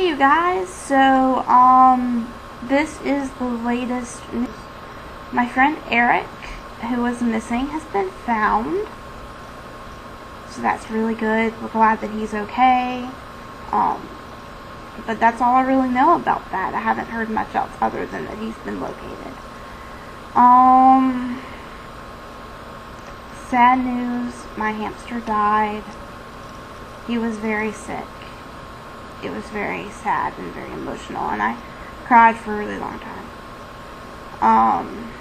Hey you guys, so this is the latest news. My friend Eric, who was missing, has been found. So that's really good. We're glad that he's okay. But that's all I really know about that. I haven't heard much else other than that he's been located. Sad news, my hamster died. He was very sick. It was very sad and very emotional, and I cried for a really long time.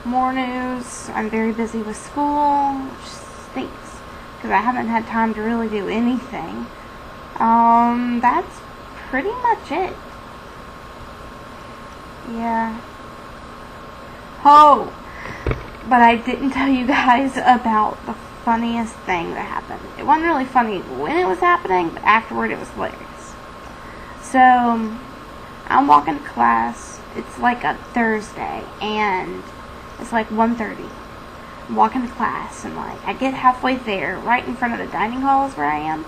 More news. I'm very busy with school, which stinks, because I haven't had time to really do anything. That's pretty much it. Yeah. Oh, but I didn't tell you guys about the funniest thing that happened. It wasn't really funny when it was happening, but afterward it was hilarious. So, I'm walking to class. It's like a Thursday, and it's like 1:30. I'm walking to class, and I get halfway there, right in front of the dining hall is where I am,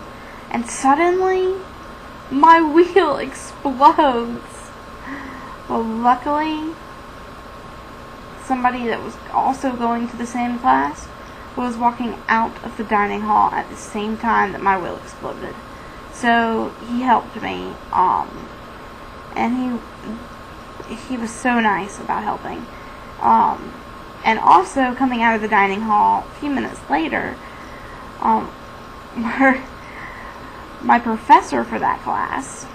and suddenly, my wheel explodes. Well, luckily, somebody that was also going to the same class was walking out of the dining hall at the same time that my wheel exploded. So he helped me, and he was so nice about helping. And also coming out of the dining hall a few minutes later, were my professor for that class,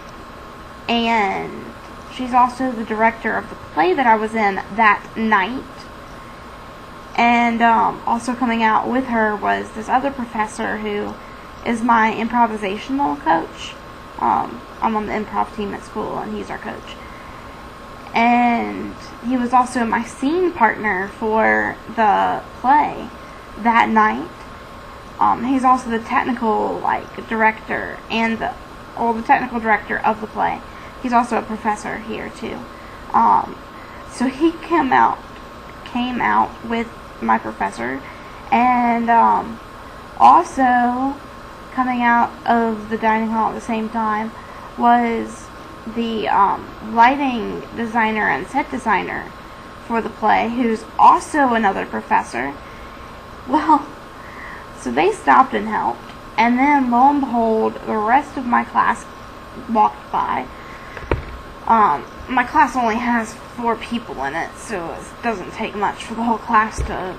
and she's also the director of the play that I was in that night. And also coming out with her was this other professor who is my improvisational coach. I'm on the improv team at school, and he's our coach. And he was also my scene partner for the play that night. He's also the technical director and the technical director of the play. He's also a professor here too. So he came out with my professor, and also coming out of the dining hall at the same time was the lighting designer and set designer for the play, who's also another professor. Well, so they stopped and helped, and then lo and behold, the rest of my class walked by. My class only has 4 people in it, so it doesn't take much for the whole class to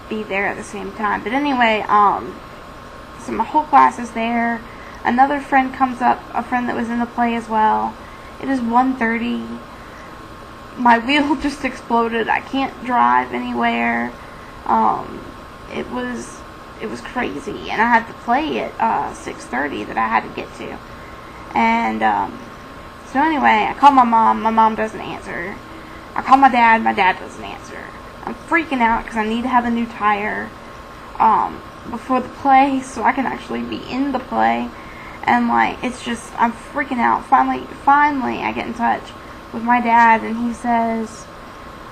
be there at the same time. But anyway, so my whole class is there. Another friend comes up, a friend that was in the play as well. It is 1:30. My wheel just exploded. I can't drive anywhere. It was crazy, and I had the play at 6:30 that I had to get to. And so anyway, I call my mom doesn't answer. I call my dad doesn't answer. I'm freaking out because I need to have a new tire before the play so I can actually be in the play. And it's just, I'm freaking out. Finally I get in touch with my dad, and he says,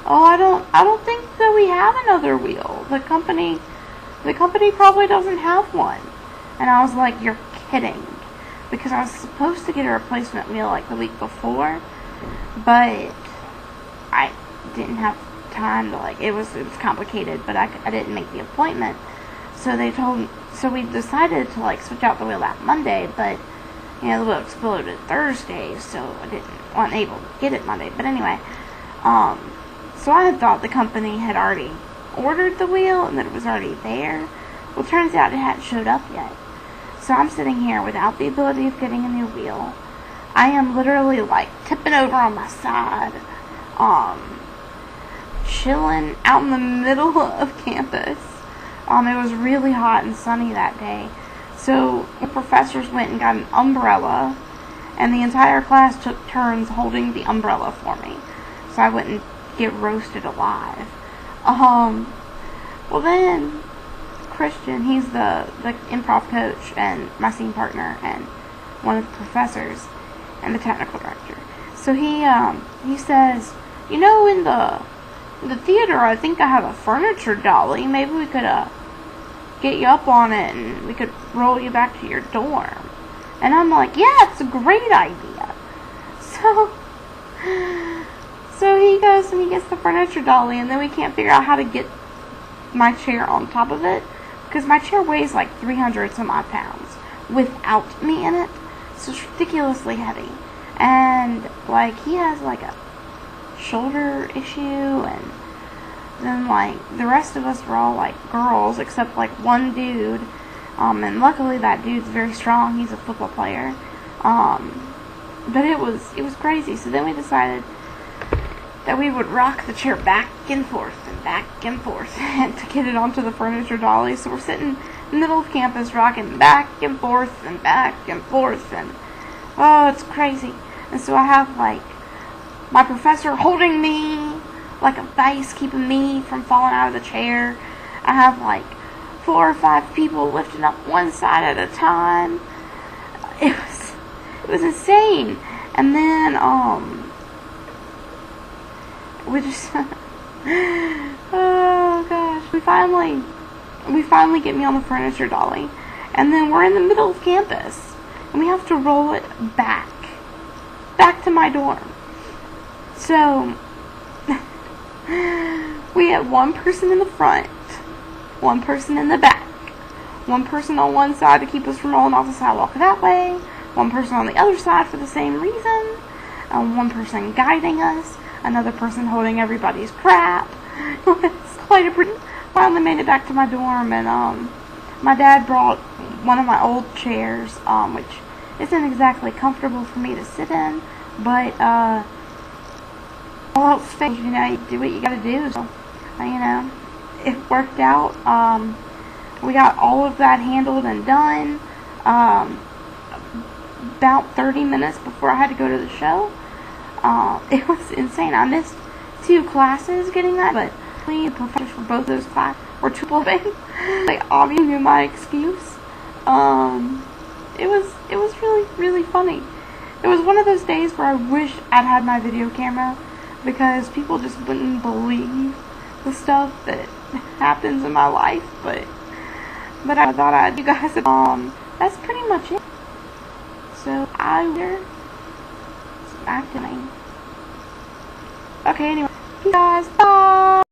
"Oh, I don't think that we have another wheel. The company probably doesn't have one." And I was like, "You're kidding." Because I was supposed to get a replacement wheel the week before, but I didn't have time to it was complicated, but I didn't make the appointment. So we decided to switch out the wheel that Monday, but the wheel exploded Thursday, so I wasn't able to get it Monday. But anyway, so I had thought the company had already ordered the wheel and that it was already there. Well, it turns out it hadn't showed up yet. So I'm sitting here without the ability of getting a new wheel. I am literally tipping over on my side, chilling out in the middle of campus. It was really hot and sunny that day. So the professors went and got an umbrella, and the entire class took turns holding the umbrella for me, so I wouldn't get roasted alive. Well then, Christian, he's the improv coach and my scene partner and one of the professors and the technical director. So he says, in the theater, I think I have a furniture dolly. Maybe we could get you up on it and we could roll you back to your dorm. And I'm like, yeah, it's a great idea. So he goes and he gets the furniture dolly, and then we can't figure out how to get my chair on top of it, because my chair weighs like 300 some odd pounds without me in it, so it's ridiculously heavy. And like, he has like a shoulder issue, and then like the rest of us were all like girls except like one dude, and luckily that dude's very strong. He's a football player. But it was crazy. So then we decided that we would rock the chair back and forth and to get it onto the furniture dolly. So we're sitting in the middle of campus rocking back and forth, and oh, it's crazy. And so I have like my professor holding me like a vice, keeping me from falling out of the chair. I have like 4 or 5 people lifting up one side at a time. It was insane. And then we just oh gosh, we finally get me on the furniture dolly, and then we're in the middle of campus, and we have to roll it back to my dorm. So we had one person in the front, one person in the back, one person on one side to keep us from rolling off the sidewalk that way, one person on the other side for the same reason, and one person guiding us, another person holding everybody's crap. It's quite a pretty. Finally made it back to my dorm, and my dad brought one of my old chairs, which isn't exactly comfortable for me to sit in, but all else fails, you know, you do what you gotta do. So, you know, it worked out. We got all of that handled and done about 30 minutes before I had to go to the show. It was insane. I missed 2 classes getting that, but the professors for both those classes were triple big. They obviously knew my excuse. It was really, really funny. It was one of those days where I wish I'd had my video camera, because people just wouldn't believe the stuff that happens in my life. But I thought I'd you guys. That's pretty much it. So I'm acting. Okay, anyway, peace guys, bye.